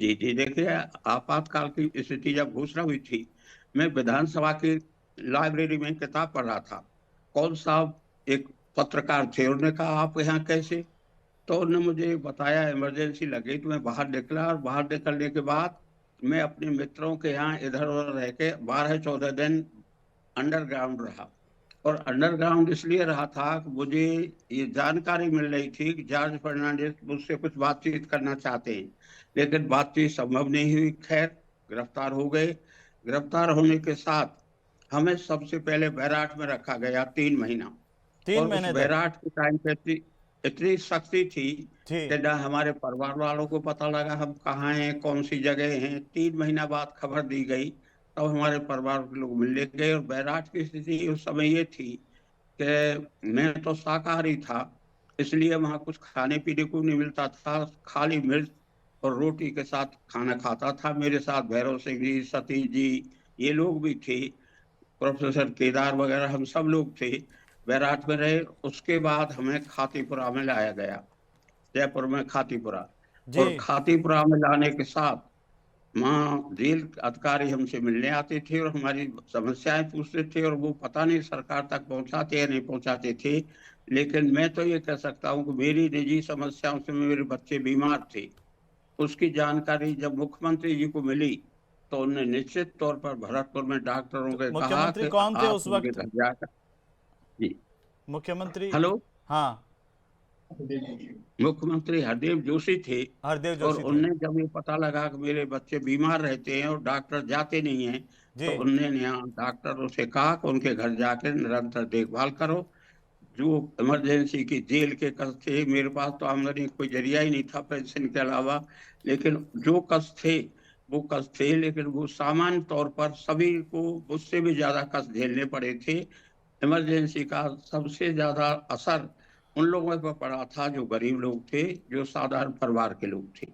जी, जी। देखिए, आपातकाल की स्थिति जब घोषणा हुई थी, मैं विधानसभा की लाइब्रेरी में किताब पढ़ रहा था। कौन साहब एक पत्रकार थे, उन्होंने कहा, "आप यहाँ कैसे?" तो उन्होंने मुझे बताया इमरजेंसी लगी, तो मैं बाहर निकला और बाहर निकलने के बाद मैं अपने मित्रों के यहाँ इधर-उधर रह के 12-14 दिन अंडरग्राउंड रहा। और अंडरग्राउंड इसलिए रहा था कि मुझे ये जानकारी मिल रही थी कि जॉर्ज फर्नांडिस मुझसे कुछ बातचीत करना चाहते हैं, लेकिन बातचीत संभव नहीं हुई। खैर, गिरफ्तार हो गए। गिरफ्तार होने के साथ हमें सबसे पहले बैराक में रखा गया 3 महीना। 3 और उस महीने तक। बैराक के टाइम पे इतनी इतनी सख्ती थी जी। कि ना हमारे परिवार वालों को पता लगा हम कहाँ हैं, कौन-सी जगह हैं। 3 महीना बाद खबर दी गई, तब हमारे परिवार के लोग मिलने गए। और बैराक की स्थिति उस समय ये थी कि मैं तो शाकाहारी था, इसलिए वहाँ कुछ खाने-पीने को नहीं मिलता था, खाली मिर्च और रोटी के साथ खाना खाता था। मेरे साथ भैरव सिंह जी, सतीश जी, ये लोग भी थे, प्रोफेसर केदार वगैरह हम सब लोग थे। बैराक में रहे, उसके बाद हमें खातीपुरा में लाया गया, जयपुर में खातीपुरा। जी। और खातीपुरा में लाने के साथ वहाँ जेल अधिकारी हमसे मिलने आते थे और हमारी समस्याएँ पूछते थे, और वो पता नहीं सरकार तक पहुँचाते या नहीं पहुँचाते थे। लेकिन मैं तो ये कह सकता हूँ कि मेरी निजी समस्याओं से मेरे बच्चे बीमार थे। उसकी जानकारी जब मुख्यमंत्री जी को मिली, तो उन्होंने निश्चित तौर पर भरतपुर में डॉक्टरों तो से कहा मुख्यमंत्री कि कौन थे आप उस उनके वक्त? घर जाकर। जी। मुख्यमंत्री। हेलो? हाँ। मुख्यमंत्री हरदेव जोशी थे। हरदेव और जोशी थे। उनने जब ये पता लगा कि मेरे बच्चे बीमार रहते हैं और डॉक्टर जाते नहीं हैं, जी। तो उन्होंने यहाँ डॉक्टरों से कहा कि उनके घर जाके निरंतर देखभाल करो। जो इमरजेंसी की जेल के कष्ट थे, मेरे पास तो आमदनी कोई जरिया ही नहीं था पेंशन के अलावा, लेकिन जो कष्ट थे, वो कष्ट थे, लेकिन वो सामान्य तौर पर सभी को मुझसे भी ज़्यादा कष्ट झेलने पड़े थे। इमरजेंसी का सबसे ज़्यादा असर उन लोगों पर पड़ा था जो गरीब लोग थे, जो साधारण परिवार के लोग थे।